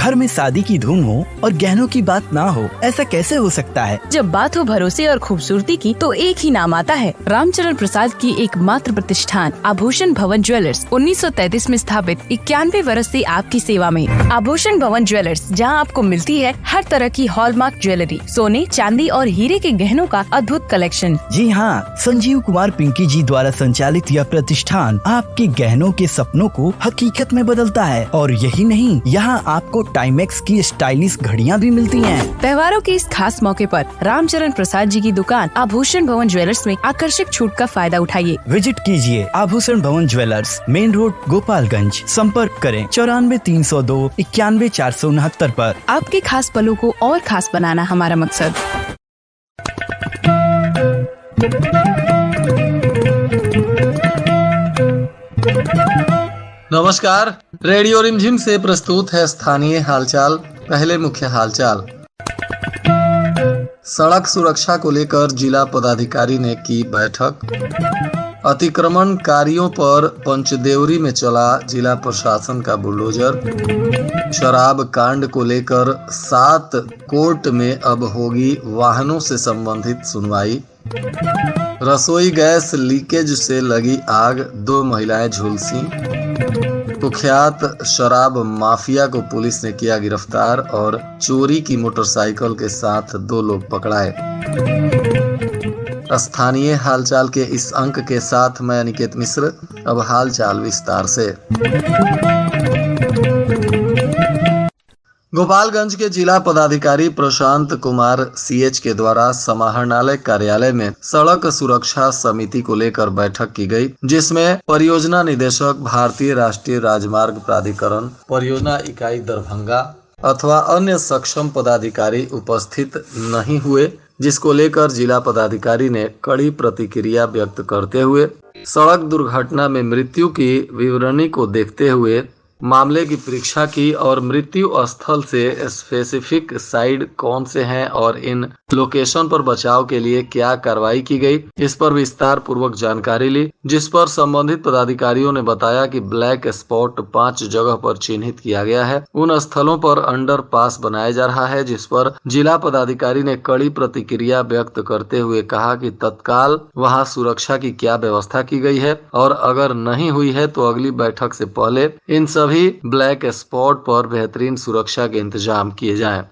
घर में शादी की धूम हो और गहनों की बात ना हो, ऐसा कैसे हो सकता है? जब बात हो भरोसे और खूबसूरती की तो एक ही नाम आता है, रामचरण प्रसाद की एकमात्र प्रतिष्ठान आभूषण भवन ज्वेलर्स। 1933 में स्थापित, 91 वर्ष से आपकी सेवा में। आभूषण भवन ज्वेलर्स, जहां आपको मिलती है हर तरह की हॉलमार्क ज्वेलरी, सोने, चांदी और हीरे के गहनों का अद्भुत कलेक्शन। जी हाँ, संजीव कुमार पिंकी जी द्वारा संचालित यह प्रतिष्ठान आपके गहनों के सपनों को हकीकत में बदलता है। और यही नहीं, यहाँ आपको टाइमेक्स की स्टाइलिश घड़ियाँ भी मिलती हैं। त्योहारों के इस खास मौके पर रामचरण प्रसाद जी की दुकान आभूषण भवन ज्वेलर्स में आकर्षक छूट का फायदा उठाइए। विजिट कीजिए आभूषण भवन ज्वेलर्स, मेन रोड, गोपालगंज। संपर्क करें 94 302 91 469 पर। आपके खास पलों को और खास बनाना हमारा मकसद। नमस्कार, रेडियो रिमझिम से प्रस्तुत है स्थानीय हालचाल। पहले मुख्य हालचाल। सड़क सुरक्षा को लेकर जिला पदाधिकारी ने की बैठक। अतिक्रमणकारियों पर पंचदेवरी में चला जिला प्रशासन का बुलडोजर। शराब कांड को लेकर 7 कोर्ट में अब होगी वाहनों से संबंधित सुनवाई। रसोई गैस लीकेज से लगी आग, 2 महिलाएं झुलसी। कुख्यात शराब माफिया को पुलिस ने किया गिरफ्तार और चोरी की मोटरसाइकिल के साथ 2 लोग पकड़ाए। स्थानीय हालचाल के इस अंक के साथ मैं अनिकेत मिश्र। अब हालचाल विस्तार से। गोपालगंज के जिला पदाधिकारी प्रशांत कुमार सीएच के द्वारा समाहरणालय कार्यालय में सड़क सुरक्षा समिति को लेकर बैठक की गई, जिसमें परियोजना निदेशक, भारतीय राष्ट्रीय राजमार्ग प्राधिकरण, परियोजना इकाई दरभंगा अथवा अन्य सक्षम पदाधिकारी उपस्थित नहीं हुए, जिसको लेकर जिला पदाधिकारी ने कड़ी प्रतिक्रिया व्यक्त करते हुए सड़क दुर्घटना में मृत्यु की विवरणी को देखते हुए मामले की परीक्षा की और मृत्यु स्थल से स्पेसिफिक साइड कौन से हैं और इन लोकेशन पर बचाव के लिए क्या कार्रवाई की गई, इस पर विस्तार पूर्वक जानकारी ली। जिस पर संबंधित पदाधिकारियों ने बताया कि ब्लैक स्पॉट 5 जगह पर चिन्हित किया गया है। उन स्थलों पर अंडरपास बनाया जा रहा है, जिस पर जिला पदाधिकारी ने कड़ी प्रतिक्रिया व्यक्त करते हुए कहा कि तत्काल वहां सुरक्षा की क्या व्यवस्था की गई है और अगर नहीं हुई है तो अगली बैठक से पहले इन सभी ब्लैक स्पॉट पर बेहतरीन सुरक्षा के इंतजाम किए जाएं।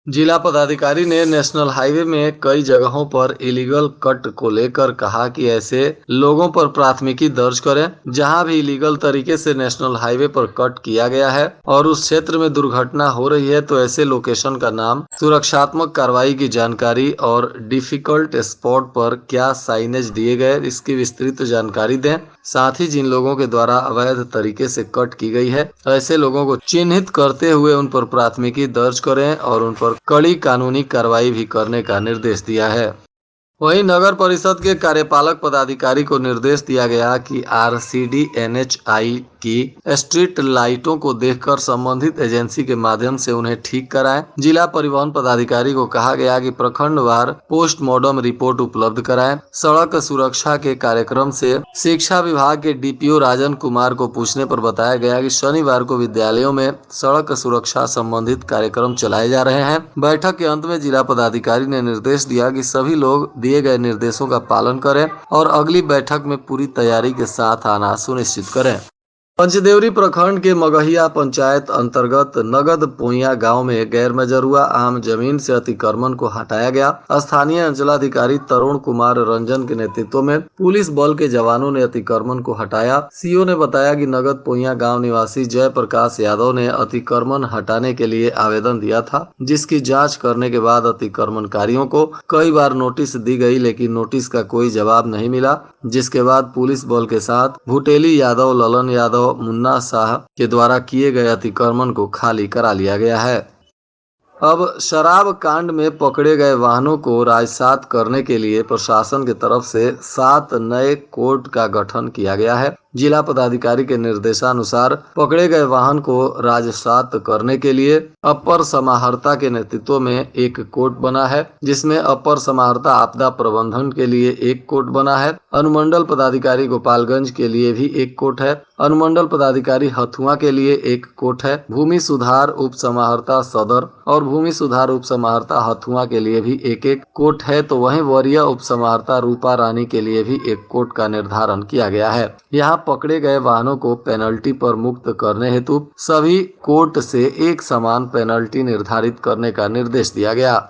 जिला पदाधिकारी ने नेशनल हाईवे में कई जगहों पर इलीगल कट को लेकर कहा कि ऐसे लोगों पर प्राथमिकी दर्ज करें जहां भी इलीगल तरीके से नेशनल हाईवे पर कट किया गया है और उस क्षेत्र में दुर्घटना हो रही है तो ऐसे लोकेशन का नाम, सुरक्षात्मक कार्रवाई की जानकारी और डिफिकल्ट स्पॉट पर क्या साइनेज दिए गए, इसकी विस्तृत जानकारी दें। साथ ही जिन लोगों के द्वारा अवैध तरीके से कट की गई है ऐसे लोगों को चिन्हित करते हुए उन पर प्राथमिकी दर्ज करें और उन पर कड़ी कानूनी कार्रवाई भी करने का निर्देश दिया है। वहीं नगर परिषद के कार्यपालक पदाधिकारी को निर्देश दिया गया कि आरसीडी एनएचआई की स्ट्रीट लाइटों को देखकर संबंधित एजेंसी के माध्यम से उन्हें ठीक कराएं। जिला परिवहन पदाधिकारी को कहा गया कि प्रखंडवार पोस्टमार्टम रिपोर्ट उपलब्ध कराएं। सड़क सुरक्षा के कार्यक्रम से शिक्षा विभाग के डीपीओ राजन कुमार को पूछने पर बताया गया कि शनिवार को विद्यालयों में सड़क सुरक्षा संबंधित कार्यक्रम चलाए जा रहे हैं। बैठक के अंत में जिला पदाधिकारी ने निर्देश दिया कि सभी लोग दिए गए निर्देशों का पालन करें और अगली बैठक में पूरी तैयारी के साथ आना सुनिश्चित करें। पंचदेवरी प्रखंड के मगहिया पंचायत अंतर्गत नगद पोइया गांव में गैर मजरूआ आम जमीन से अतिक्रमण को हटाया गया। स्थानीय अंचलाधिकारी तरुण कुमार रंजन के नेतृत्व में पुलिस बल के जवानों ने अतिक्रमण को हटाया। सीओ ने बताया कि नगद पोइया गांव निवासी जय प्रकाश यादव ने अतिक्रमण हटाने के लिए आवेदन दिया था, जिसकी जाँच करने के बाद अतिक्रमणकारियों को कई बार नोटिस दी गई, लेकिन नोटिस का कोई जवाब नहीं मिला, जिसके बाद पुलिस बल के साथ भुटेली यादव, ललन यादव, मुन्ना शाह के द्वारा किए गए अतिक्रमण को खाली करा लिया गया है। अब शराब कांड में पकड़े गए वाहनों को राजसात करने के लिए प्रशासन की तरफ से 7 नए कोर्ट का गठन किया गया है, जिला पदाधिकारी के निर्देशानुसार पकड़े गए वाहन को राजसात करने के लिए अपर समाहर्ता के नेतृत्व में एक कोर्ट बना है, जिसमें अपर समाहर्ता आपदा प्रबंधन के लिए एक कोर्ट बना है। अनुमंडल पदाधिकारी गोपालगंज के लिए भी एक कोर्ट है। अनुमंडल पदाधिकारी हथुआ के लिए एक कोर्ट है। भूमि सुधार उप समाहर्ता सदर और भूमि सुधार उप समाहर्ता हथुआ के लिए भी एक एक कोर्ट है। तो वहीं वरीय उप समाहर्ता रूपा रानी के लिए भी एक कोर्ट का निर्धारण किया गया है। यहाँ पकड़े गए वाहनों को पेनल्टी पर मुक्त करने हेतु सभी कोर्ट से एक समान पेनल्टी निर्धारित करने का निर्देश दिया गया।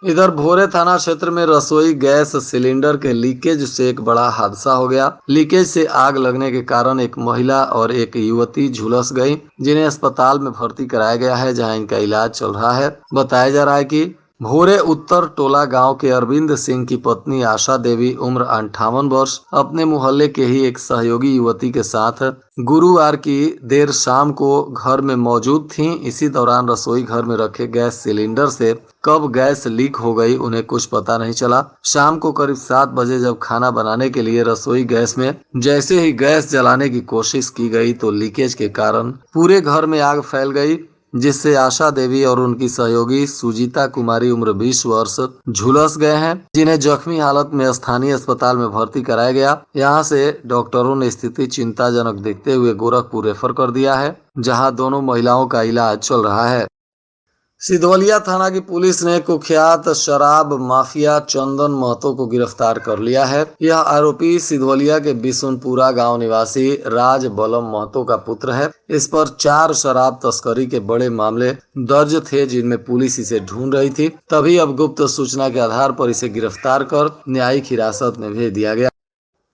इधर भोरे थाना क्षेत्र में रसोई गैस सिलेंडर के लीकेज से एक बड़ा हादसा हो गया। लीकेज से आग लगने के कारण एक महिला और एक युवती झुलस गई, जिन्हें अस्पताल में भर्ती कराया गया है, जहां इनका इलाज चल रहा है। बताया जा रहा है कि भोरे उत्तर टोला गांव के अरविंद सिंह की पत्नी आशा देवी उम्र 58 वर्ष अपने मोहल्ले के ही एक सहयोगी युवती के साथ गुरुवार की देर शाम को घर में मौजूद थीं। इसी दौरान रसोई घर में रखे गैस सिलेंडर से कब गैस लीक हो गई उन्हें कुछ पता नहीं चला। शाम को करीब 7 बजे जब खाना बनाने के लिए रसोई गैस में जैसे ही गैस जलाने की कोशिश की गई तो लीकेज के कारण पूरे घर में आग फैल गई, जिससे आशा देवी और उनकी सहयोगी सुजीता कुमारी उम्र 20 वर्ष झुलस गए हैं, जिन्हें जख्मी हालत में स्थानीय अस्पताल में भर्ती कराया गया। यहां से डॉक्टरों ने स्थिति चिंताजनक देखते हुए गोरखपुर रेफर कर दिया है, जहां दोनों महिलाओं का इलाज चल रहा है। सिधवलिया थाना की पुलिस ने कुख्यात शराब माफिया चंदन महतो को गिरफ्तार कर लिया है। यह आरोपी सिधवलिया के बिशुनपुरा गांव निवासी राज बलम महतो का पुत्र है। इस पर 4 शराब तस्करी के बड़े मामले दर्ज थे, जिनमें पुलिस इसे ढूंढ रही थी। तभी अब गुप्त सूचना के आधार पर इसे गिरफ्तार कर न्यायिक हिरासत में भेज दिया गया।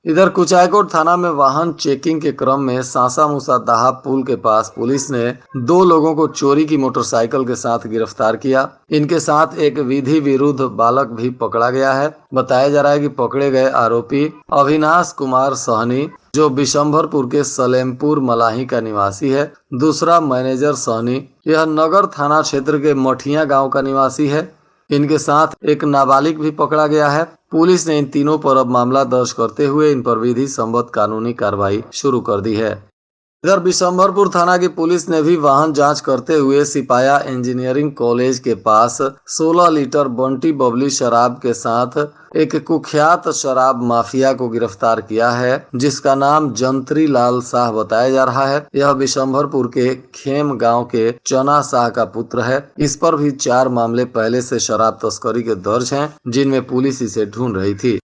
इधर कुचायकोट थाना में वाहन चेकिंग के क्रम में सासा मूसा दाहा पुल के पास पुलिस ने 2 लोगों को चोरी की मोटरसाइकिल के साथ गिरफ्तार किया। इनके साथ एक विधि विरुद्ध बालक भी पकड़ा गया है। बताया जा रहा है कि पकड़े गए आरोपी अविनाश कुमार सहनी, जो बिशंभरपुर के सलेमपुर मलाही का निवासी है। दूसरा मैनेजर सहनी, यह नगर थाना क्षेत्र के मठिया गाँव का निवासी है। इनके साथ एक नाबालिग भी पकड़ा गया है। पुलिस ने इन तीनों पर अब मामला दर्ज करते हुए इन पर विधि सम्मत कानूनी कार्रवाई शुरू कर दी है। इधर बिशंभरपुर थाना की पुलिस ने भी वाहन जांच करते हुए सिपाया इंजीनियरिंग कॉलेज के पास 16 लीटर बंटी बबली शराब के साथ एक कुख्यात शराब माफिया को गिरफ्तार किया है, जिसका नाम जंत्री लाल शाह बताया जा रहा है। यह बिशंभरपुर के खेम गांव के चना शाह का पुत्र है। इस पर भी 4 मामले पहले से शराब तस्करी के दर्ज हैं, जिनमें पुलिस इसे ढूंढ रही थी।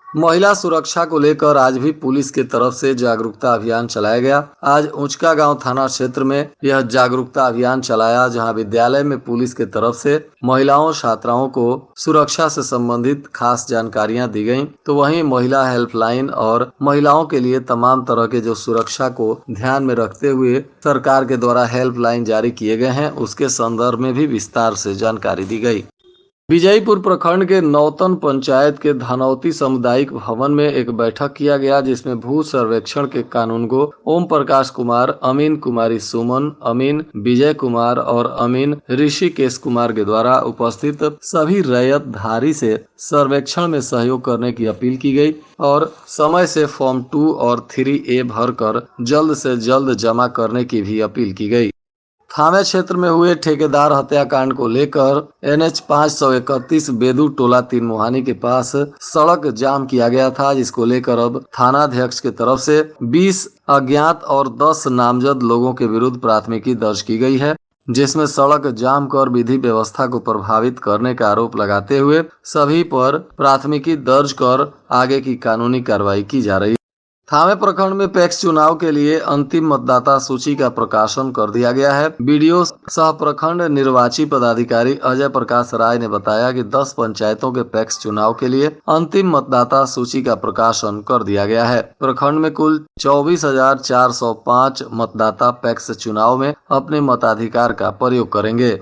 महिला सुरक्षा को लेकर आज भी पुलिस की तरफ से जागरूकता अभियान चलाया गया। आज ऊंचका गांव थाना क्षेत्र में यह जागरूकता अभियान चलाया, जहां विद्यालय में पुलिस की तरफ से महिलाओं छात्राओं को सुरक्षा से संबंधित खास जानकारियां दी गईं। तो वहीं महिला हेल्पलाइन और महिलाओं के लिए तमाम तरह के जो सुरक्षा को ध्यान में रखते हुए सरकार के द्वारा हेल्पलाइन जारी किए गए हैं, उसके संदर्भ में भी विस्तार से जानकारी दी गई। विजयपुर प्रखंड के नौतन पंचायत के धनौती सामुदायिक भवन में एक बैठक किया गया, जिसमें भू सर्वेक्षण के कानूनगो ओम प्रकाश कुमार, अमीन कुमारी सुमन, अमीन विजय कुमार और अमीन ऋषिकेश कुमार के द्वारा उपस्थित सभी रैयतधारी से सर्वेक्षण में सहयोग करने की अपील की गई और समय से फॉर्म 2 और 3A भरकर जल्द से जल्द जमा करने की भी अपील की गई। थामे क्षेत्र में हुए ठेकेदार हत्याकांड को लेकर NH 531 बेदू टोला 3 मोहानी के पास सड़क जाम किया गया था, जिसको लेकर अब थानाध्यक्ष की तरफ से 20 अज्ञात और 10 नामजद लोगों के विरुद्ध प्राथमिकी दर्ज की गई है, जिसमें सड़क जाम कर विधि व्यवस्था को प्रभावित करने का आरोप लगाते हुए सभी पर प्राथमिकी दर्ज कर आगे की कानूनी कार्रवाई की जा रही है। थामे प्रखंड में पैक्स चुनाव के लिए अंतिम मतदाता सूची का प्रकाशन कर दिया गया है। बीडीओ सह प्रखंड निर्वाची पदाधिकारी अजय प्रकाश राय ने बताया कि 10 पंचायतों के पैक्स चुनाव के लिए अंतिम मतदाता सूची का प्रकाशन कर दिया गया है। प्रखंड में कुल 24,405 मतदाता पैक्स चुनाव में अपने मताधिकार का प्रयोग करेंगे।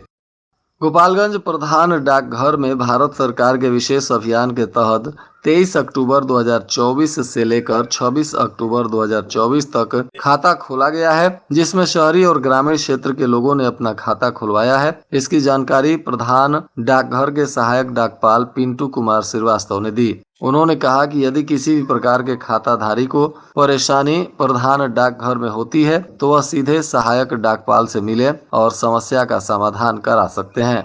गोपालगंज प्रधान डाकघर में भारत सरकार के विशेष अभियान के तहत 23 अक्टूबर 2024 से लेकर 26 अक्टूबर 2024 तक खाता खोला गया है, जिसमें शहरी और ग्रामीण क्षेत्र के लोगों ने अपना खाता खुलवाया है। इसकी जानकारी प्रधान डाकघर के सहायक डाकपाल पिंटू कुमार श्रीवास्तव ने दी। उन्होंने कहा कि यदि किसी भी प्रकार के खाताधारी को परेशानी प्रधान डाकघर में होती है तो वह सीधे सहायक डाकपाल से मिले और समस्या का समाधान करा सकते हैं।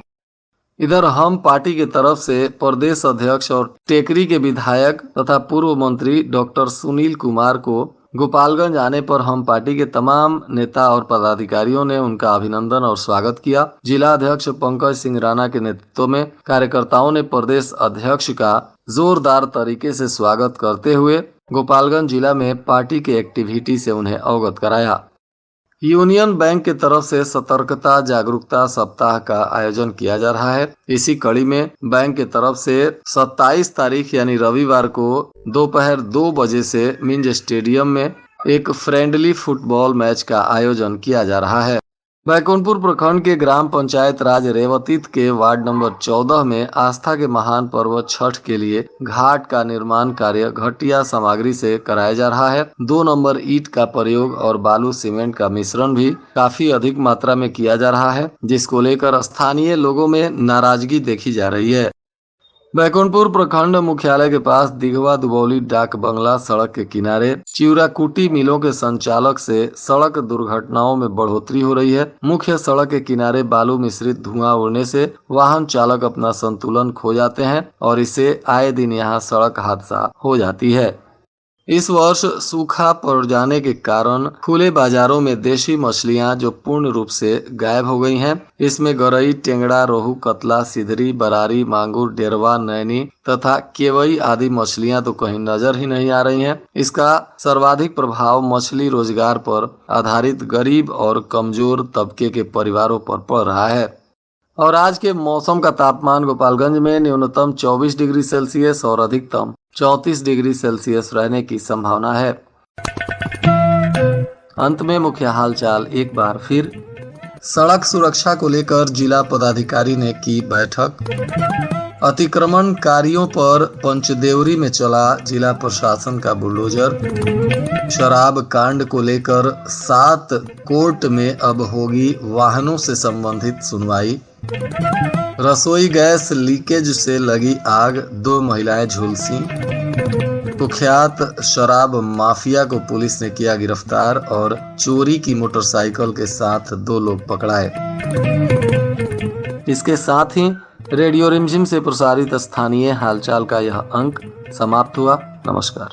इधर हम पार्टी की तरफ से प्रदेश अध्यक्ष और टेकरी के विधायक तथा पूर्व मंत्री डॉक्टर सुनील कुमार को गोपालगंज आने पर हम पार्टी के तमाम नेता और पदाधिकारियों ने उनका अभिनंदन और स्वागत किया। जिला अध्यक्ष पंकज सिंह राणा के नेतृत्व में कार्यकर्ताओं ने प्रदेश अध्यक्ष का जोरदार तरीके से स्वागत करते हुए गोपालगंज जिला में पार्टी के एक्टिविटी से उन्हें अवगत कराया। यूनियन बैंक की तरफ से सतर्कता जागरूकता सप्ताह का आयोजन किया जा रहा है। इसी कड़ी में बैंक की तरफ से 27 तारीख यानी रविवार को दोपहर 2 बजे से मिंज स्टेडियम में एक फ्रेंडली फुटबॉल मैच का आयोजन किया जा रहा है। बैकुंठपुर प्रखंड के ग्राम पंचायत राज रेवतीत के वार्ड नंबर 14 में आस्था के महान पर्व छठ के लिए घाट का निर्माण कार्य घटिया सामग्री से कराया जा रहा है। 2 नंबर ईंट का प्रयोग और बालू सीमेंट का मिश्रण भी काफी अधिक मात्रा में किया जा रहा है, जिसको लेकर स्थानीय लोगों में नाराजगी देखी जा रही है। बैकुंठपुर प्रखंड मुख्यालय के पास दिघवा दुबौली डाक बंगला सड़क के किनारे चिउराकुटी मिलों के संचालक से सड़क दुर्घटनाओं में बढ़ोतरी हो रही है। मुख्य सड़क के किनारे बालू मिश्रित धुआं उड़ने से वाहन चालक अपना संतुलन खो जाते हैं और इससे आए दिन यहाँ सड़क हादसा हो जाती है। इस वर्ष सूखा पड़ जाने के कारण खुले बाजारों में देशी मछलियां जो पूर्ण रूप से गायब हो गई हैं। इसमें गरई, टेंगड़ा, रोहू, कतला, सिधरी, बरारी, मांगुर, डेरवा, नैनी तथा केवई आदि मछलियां तो कहीं नजर ही नहीं आ रही हैं। इसका सर्वाधिक प्रभाव मछली रोजगार पर आधारित गरीब और कमजोर तबके के परिवारों पर पड़ रहा है। और आज के मौसम का तापमान गोपालगंज में न्यूनतम 24 डिग्री सेल्सियस और अधिकतम 34 डिग्री सेल्सियस रहने की संभावना है। अंत में मुख्य हालचाल एक बार फिर। सड़क सुरक्षा को लेकर जिला पदाधिकारी ने की बैठक। अतिक्रमणकारियों पर पंचदेवरी में चला जिला प्रशासन का बुलडोजर। शराब कांड को लेकर 7 कोर्ट में अब होगी वाहनों से संबंधित सुनवाई। रसोई गैस लीकेज से लगी आग, 2 महिलाएं झुलसी। कुख्यात शराब माफिया को पुलिस ने किया गिरफ्तार और चोरी की मोटरसाइकिल के साथ 2 लोग पकड़ाए। इसके साथ ही रेडियो रिमझिम से प्रसारित स्थानीय हालचाल का यह अंक समाप्त हुआ। नमस्कार।